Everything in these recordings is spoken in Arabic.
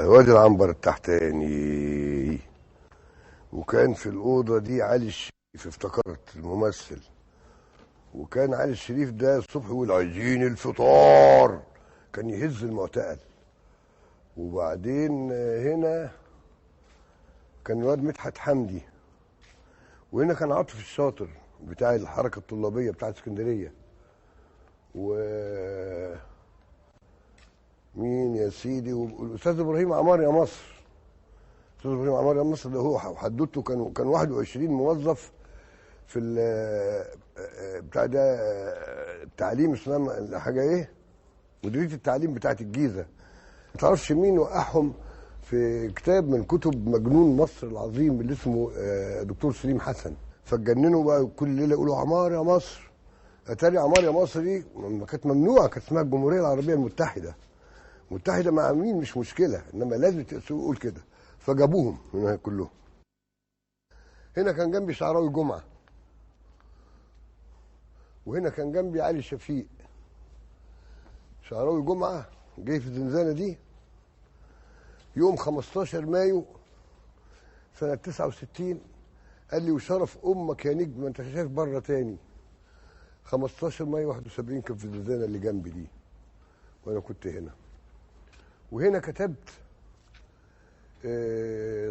وادي العنبر التحتاني. وكان في الأوضة دي علي الشريف، افتكرت الممثل. وكان علي الشريف ده الصبح يقول عايزين الفطار، كان يهز المعتقل. وبعدين هنا كان الواد مدحت حمدي، وهنا كان عاطف الشاطر بتاع الحركة الطلابية بتاعت اسكندرية. و مين يا سيدي؟ والاستاذ ابراهيم عمار يا مصر. الاستاذ ابراهيم عمار يا مصر ده هو حدوته كان 21 موظف في بتاع ده التعليم، اسمها حاجه ايه، مديريه التعليم بتاعت الجيزه. ما تعرفش مين وقعهم في كتاب من كتب مجنون مصر العظيم اللي اسمه دكتور سليم حسن. فاتجننوا بقى كل ليله يقولوا عمار يا مصر. اتاري عمار يا مصر دي كانت ممنوعه، كانت اسمها الجمهوريه العربيه المتحده. متحده مع مين مش مشكله، انما لازم يقول كده. فجابوهم هنا كلهم. هنا كان جنبي شعراوي جمعه، وهنا كان جنبي علي شفيق. شعراوي جمعه جه في الزنزانه دي يوم 15 مايو سنه 69. قال لي وشرف امك يا نجم ما انت شايف بره تاني. 15 مايو 71 كان في الزنزانه اللي جنبي دي، وانا كنت هنا. وهنا كتبت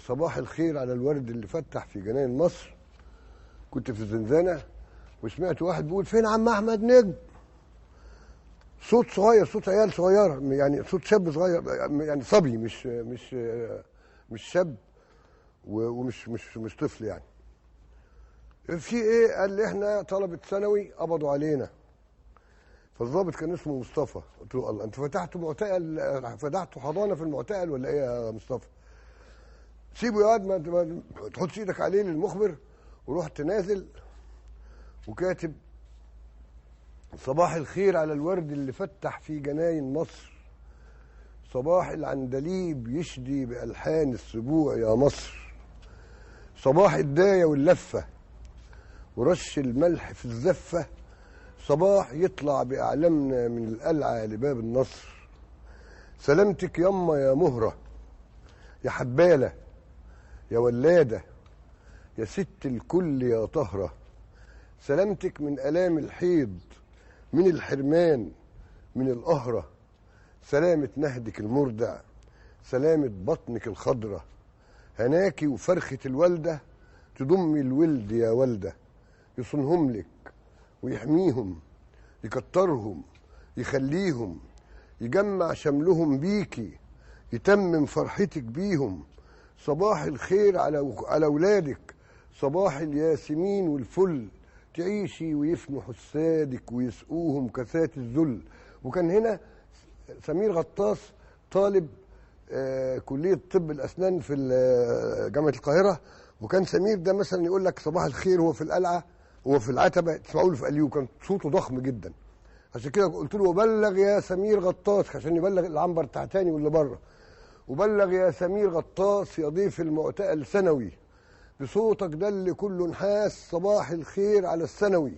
صباح الخير على الورد اللي فتح في جناين مصر. كنت في الزنزانه وسمعت واحد بيقول فين عم احمد نجم؟ صوت صغير، صوت عيال صغيره، يعني صوت شاب صغير، يعني صبي، مش شاب ومش طفل يعني. في ايه؟ قال لي احنا طلبه ثانوي قبضوا علينا. فالضابط كان اسمه مصطفى. قلت له الله، انت فتحتوا معتقل، فتحتوا حضانه في المعتقل ولا ايه يا مصطفى؟ سيبه يا واد، ما تحطش ايدك عليه للمخبر. ورحت نازل وكاتب صباح الخير على الورد اللي فتح في جناين مصر. صباح العندليب يشدي بألحان السبوع يا مصر. صباح الداية واللفة ورش الملح في الزفة. صباح يطلع بأعلامنا من القلعة لباب النصر. سلامتك يما يا مهرة، يا حبالة، يا ولادة، يا ست الكل يا طهرة. سلامتك من آلام الحيض، من الحرمان، من القهرة. سلامة نهدك المردع، سلامة بطنك الخضرة. هناكي وفرخة الوالدة تضمي الولد يا والدة. يصونهم لك ويحميهم، يكترهم، يخليهم، يجمع شملهم بيكي، يتمم فرحتك بيهم. صباح الخير على ولادك، صباح الياسمين والفل. تعيشي ويفنوا حسادك ويسقوهم كاسات الذل. وكان هنا سمير غطاس طالب كلية طب الأسنان في جامعة القاهرة. وكان سمير ده مثلا يقول لك صباح الخير هو في القلعة، هو في العتبة، تسمعوا له في قليو. كان صوته ضخم جدا، عشان كده قلت له بلغ يا سمير غطاس، عشان يبلغ العنبر التحتاني واللي بره. وبلغ يا سمير غطاس يا ضيف المعتقل ثانوي، بصوتك ده اللي كله نحاس. صباح الخير على الثانوي،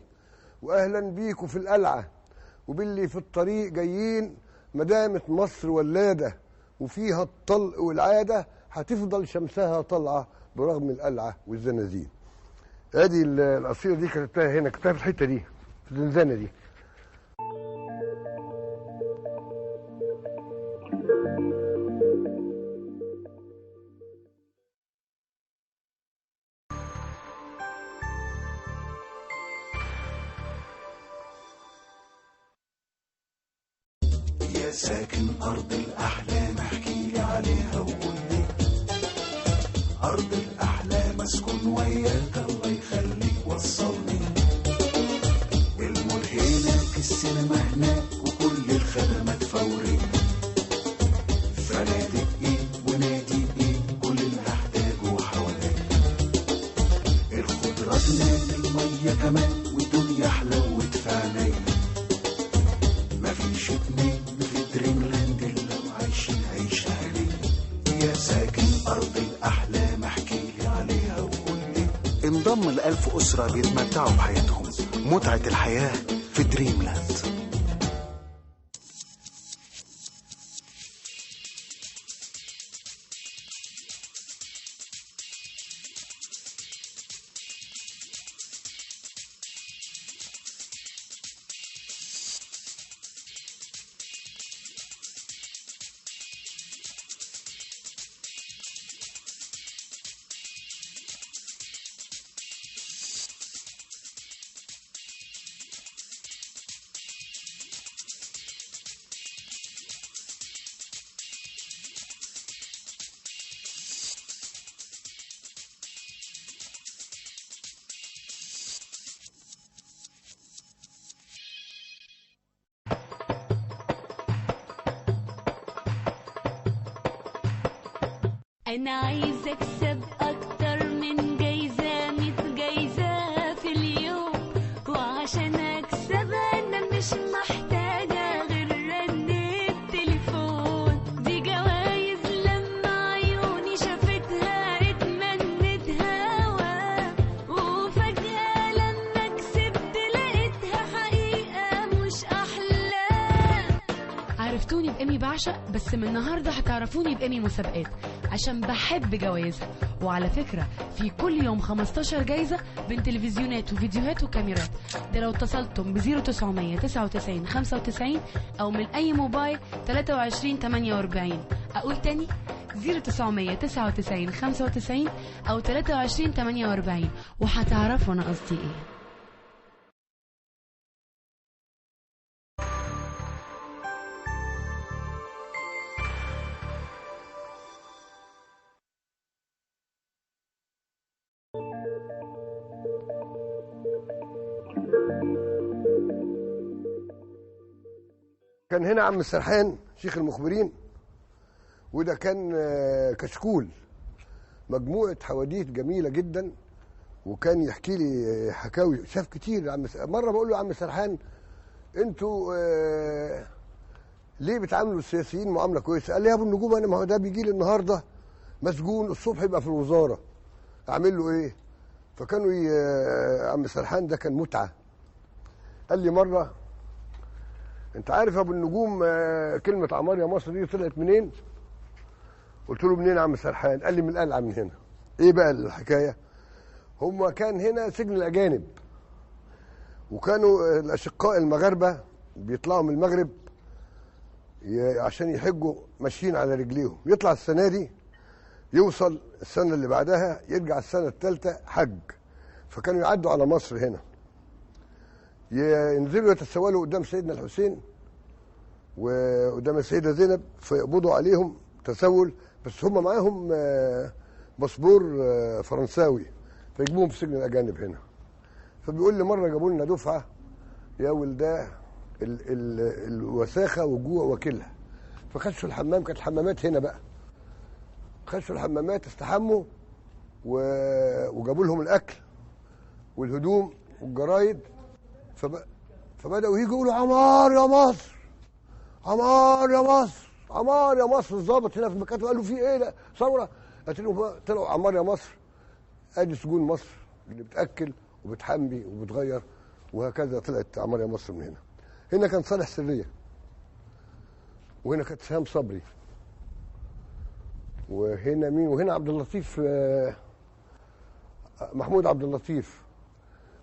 واهلا بيكوا في القلعه، وباللي في الطريق جايين. مدامة مصر ولاده وفيها الطلق والعاده، هتفضل شمسها طالعه برغم القلعه والزنازين. ادي القصيده دي كتبتها هنا، كتبتها في الحته دي في الزنزانه دي. يا ساكن أرض الأحلام احكيلي عليها وقولي. أرض الأحلام أسكن وياك الله يخليك وصلني. المول هناك، السينما هناك، وكل الخدمات فوري. فنادق إيه ونادي إيه، كل اللي هحتاجه حواليا. الخضرة هناك، المية كمان، والدنيا حلوت في عينيا. مفيش اتنين في دريملاند اللي عايشين عيشة هنية. يا ساكن أرض الأحلام احكيلي عليها وقولي. انضم ل1000 أسرة بيتمتعوا بحياتهم. متعة الحياة في دريملاند. أنا عايزة أكسب أكتر من جايزة، 100 جايزة في اليوم، وعشان أكسب أنا مش محتاجة غير رنة تليفون. دي جوايز لما عيوني شافتها اتمنتها، وفجأة لما كسبت لقيتها حقيقة مش أحلام. عرفتوني بإيمي بعشق، بس من النهارده هتعرفوني بإيمي مسابقات عشان بحب جوائزها. وعلى فكرة في كل يوم 15 جايزة بين تلفزيونات وفيديوهات وكاميرات، ده لو اتصلتم ب 0900 99 95 أو من أي موبايل 23 48. أقول تاني 0900 99 95 أو 23 48 وهتعرفوا أنا قصدي إيه. كان هنا عم السرحان شيخ المخبرين، وده كان كشكول مجموعة حواديت جميلة جدا، وكان يحكي لي حكاوي شاف كتير. مرة بقول له يا عم السرحان انتوا ليه بتعاملوا السياسيين معاملة كويسة؟ قال لي يا ابو النجوم انا ما هو ده بيجي لي النهارده مسجون، الصبح يبقى في الوزارة، اعمل له ايه؟ فكانوا عم السرحان ده كان متعة. قال لي مرة انت عارف يا ابو النجوم كلمة عمار يا مصر دي طلعت منين؟ قلت له منين يا عم سرحان؟ قال لي من القلعة من هنا. ايه بقى الحكاية؟ هم كان هنا سجن الأجانب، وكانوا الأشقاء المغاربة بيطلعوا من المغرب عشان يحجوا ماشيين على رجليهم، يطلع السنة دي يوصل السنة اللي بعدها يرجع السنة الثالثة حج، فكانوا يعدوا على مصر هنا ينزلوا يتسولوا قدام سيدنا الحسين وقدام السيدة زينب، فيقبضوا عليهم تسول، بس هم معاهم باسبور فرنساوي، فيجيبوهم في سجن الأجانب هنا. فبيقول لي مرة جابوا لنا دفعة يا ولداه الوساخة والجوع واكلها، فخشوا الحمام، كانت الحمامات هنا بقى، خشوا الحمامات استحموا وجابوا لهم الأكل والهدوم والجرايد، فبدأوا يجوا يقولوا عمار يا مصر، عمار يا مصر، عمار يا مصر. الضابط هنا في المكاتب قال له في ايه؟ لا ثوره. قلت لهم طلعوا عمار يا مصر، ادي سجون مصر اللي بتاكل وبتحمي وبتغير، وهكذا طلعت عمار يا مصر من هنا. هنا كان صالح سريه، وهنا كانت سهام صبري، وهنا مين؟ وهنا عبد اللطيف محمود عبد اللطيف،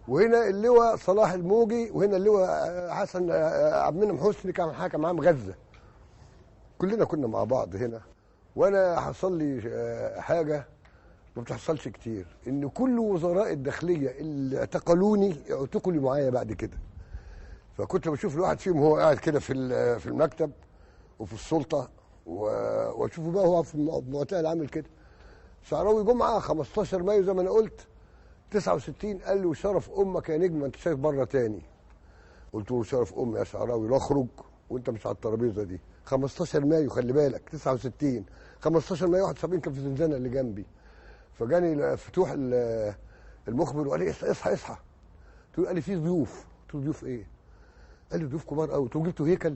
وهنا اللواء صلاح الموجي، وهنا اللواء حسن عبد المنعم حسني كان حاكم معاه غزه. كلنا كنا مع بعض هنا. وانا حصل لي حاجه ما بتحصلش كتير، ان كل وزراء الداخليه اللي اعتقلوني اعتقلوا معايا بعد كده. فكنت بشوف الواحد فيهم وهو قاعد كده في المكتب وفي السلطه، واشوفه بقى هو في المعتقل عامل كده. شعراوي جمعه 15 مايو زي ما انا قلت 69، قال له شرف امك يا نجم انت شايف بره تاني. قلت له شرف امي يا شعراوي، لا اخرج وانت مش على الترابيزه دي. 15 مايو خلي بالك 69، 15 مايو 71 كان في زنزانه اللي جنبي. فجاني فتوح المخبر وقال لي اصحى اصحى. قال لي في ضيوف. قلت له ضيوف ايه؟ قال لي ضيوف كبار قوي. قلت له جبتوا هيكل؟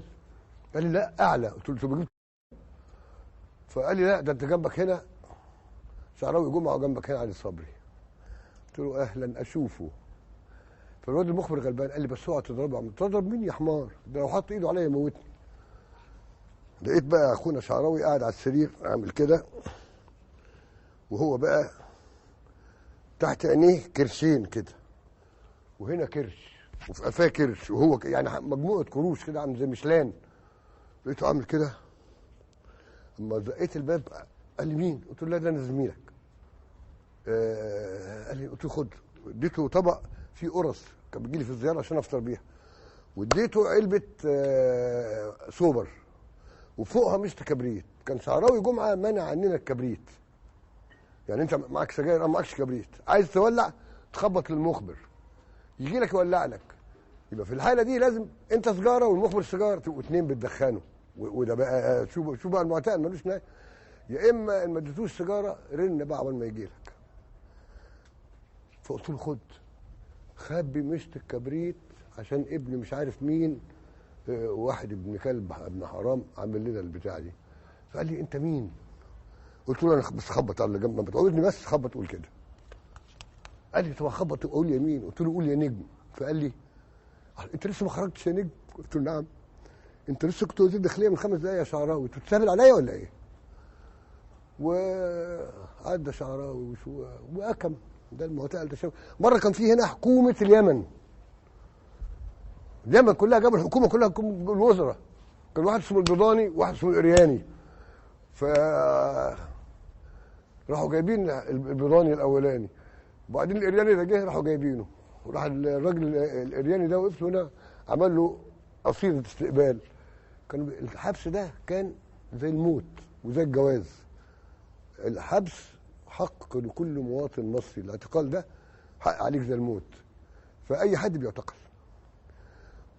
قال لي لا اعلى. قلت له جبت. فقال لي لا ده انت جنبك هنا شعراوي جمعه وجنبك هنا علي صبري. قلت له اهلا اشوفه. فالواد المخبر غلبان قال لي بس اوعى تضربه. تضرب مين يا حمار؟ ده لو حط ايده عليا يموتني. لقيت بقى اخونا شعراوي قاعد على السرير عامل كده، وهو بقى تحت عينيه كرشين كده، وهنا كرش، وفي قفاه كرش، وهو يعني مجموعه كروش كده عامل زي مشلان. لقيته عامل كده. اما زقيت الباب قال لي مين؟ قلت له لا ده انا زميلك. قال لي، قلت له خد. اديته طبق فيه قرص كان بيجي لي في الزياره عشان افطر بيها، واديته علبه سوبر وفوقها مشط كبريت. كان شعراوي جمعه منع عننا الكبريت، يعني انت معاك سجاير او معكش كبريت، عايز تولع تخبط للمخبر يجي لك يولع لك. يبقى في الحاله دي لازم انت سجاره والمخبر سيجاره، تبقوا اتنين بتدخنوا. وده بقى شو بقى المعتقل ملوش نهايه. يا اما ان ما اديتوش سيجاره رن بقى عقبال ما يجي لك. فقلت له خد، خبي مشط الكبريت عشان ابن مش عارف مين، واحد ابن كلب ابن حرام عامل لنا البتاع دي. فقال لي انت مين؟ قلت له انا بس خبط على اللي جنب، ما بتعوزني بس خبط قول كده. قال لي طب اخبط قول يمين، قلت له قول يا نجم. فقال لي انت لسه ما خرجتش يا نجم؟ قلت له نعم. انت لسه كنت وزير داخليه من 5 دقايق يا شعراوي، انت بتستهبل عليا ولا ايه؟ وعدى شعراوي واكم ده المعتقل ده. مره كان في هنا حكومه اليمن كلها، جابوا الحكومه كلها، حكومه الوزراء، كان واحد اسمه البيضاني وواحد اسمه الارياني. ف راحوا جايبين البيضاني الاولاني، وبعدين الارياني ده جه راحوا جايبينه، وراح الراجل الارياني ده وقف هنا عمل له قصيده استقبال. كان الحبس ده كان زي الموت وزي الجواز. الحبس حق لكل مواطن مصري، الاعتقال ده حق عليك زي الموت، فاي حد بيعتقل.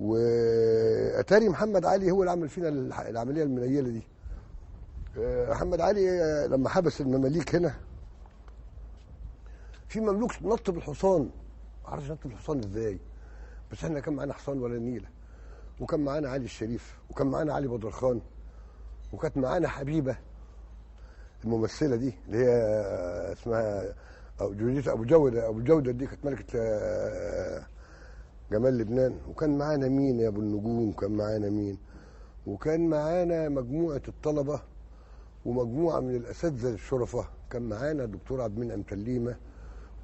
واتاري محمد علي هو اللي عمل فينا العمليه المنيله دي. محمد علي لما حبس المماليك هنا، في مملوك نط بالحصان، معرفش نط بالحصان ازاي، بس احنا كان معانا حصان ولا نيله، وكان معانا علي الشريف، وكان معانا علي بدرخان، وكانت معانا حبيبه الممثله دي اللي هي اسمها جوديت ابو جوده دي، كانت ملكه جمال لبنان. وكان معانا مين يا ابو النجوم، كان معانا مين، وكان معانا مجموعه الطلبه ومجموعه من الاساتذه الشرفاء. كان معانا الدكتور عبد المنعم تليمه،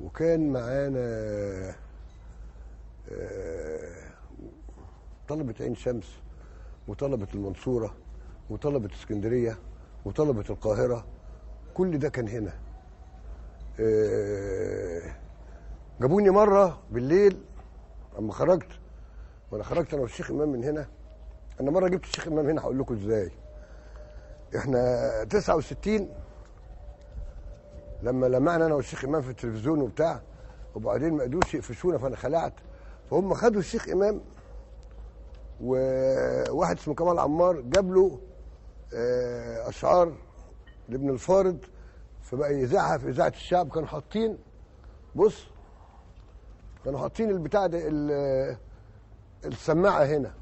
وكان معانا طلبه عين شمس، وطلبه المنصوره، وطلبه اسكندريه، وطلبه القاهره. كل ده كان هنا. جابوني مره بالليل اما خرجت، وانا خرجت انا والشيخ امام من هنا. انا مره جبت الشيخ امام هنا، هقول لكم ازاي. احنا 69 لما لمعنا انا والشيخ امام في التلفزيون وبتاع، وبعدين ما قدروش يقفشونا فانا خلعت، فهم خدوا الشيخ امام وواحد اسمه كمال عمار جاب له اشعار لابن الفارض، فبقى يذاعها في اذاعه الشعب. كانوا حاطين بص، كانوا حاطين البتاع ده السماعه هنا.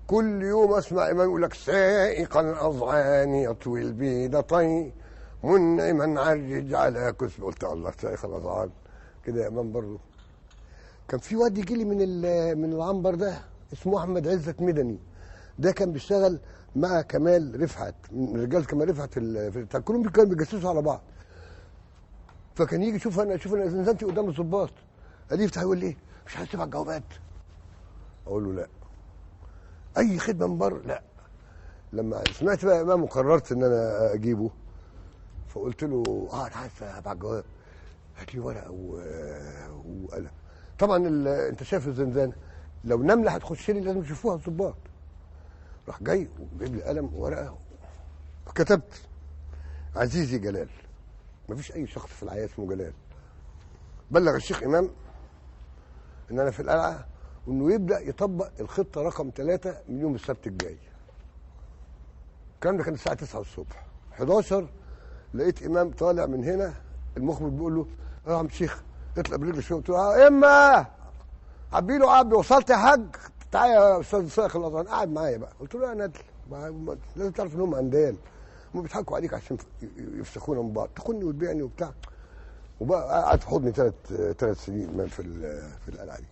كل يوم اسمع امام يقول لك سائق الاذعان يطوي البيضتين منعما عرج على كسب. قلت الله، سائق الاذعان كده يا امام. برضه كان في واد يجي لي من العنبر ده اسمه احمد عزت مدني، ده كان بيشتغل مع كمال رفعت، من رجال كمال رفعت كلهم كانوا بيجسسوا على بعض. فكان يجي شوف انا نزلت قدام الضباط، قال لي يفتح يقول لي مش عايز تبعت جوابات؟ اقول له لا. اي خدمه من بره لا. لما سمعت بقى امام وقررت ان انا اجيبه، فقلت له انا عايز ابعت جواب، هات لي ورقه وقلم. طبعا انت شايف الزنزانه لو نمله هتخش لي لازم يشوفوها الضباط. راح جاي وجايب لي قلم وورقه، فكتبت عزيزي جلال. مفيش اي شخص في الحياه اسمه جلال. بلغ الشيخ امام ان انا في القلعه، وانه يبدا يطبق الخطه رقم 3 من يوم السبت الجاي. الكلام ده كان الساعه 9 الصبح. 11 لقيت امام طالع من هنا، المخبر بيقول له يا عم الشيخ اطلع برجل شويه. قلت له اما عبي له عبي، وصلت يا حاج؟ تعالى يا استاذ سائق الاذعان، قاعد معايا بقى. قلت له يا ندل لازم تعرف ان هم عندال، هم بيضحكوا عليك عشان يفسخونا من بعض، تاخدني وتبيعني وبتاع. وبقى قعد في حضني 3 سنين في القلعه دي.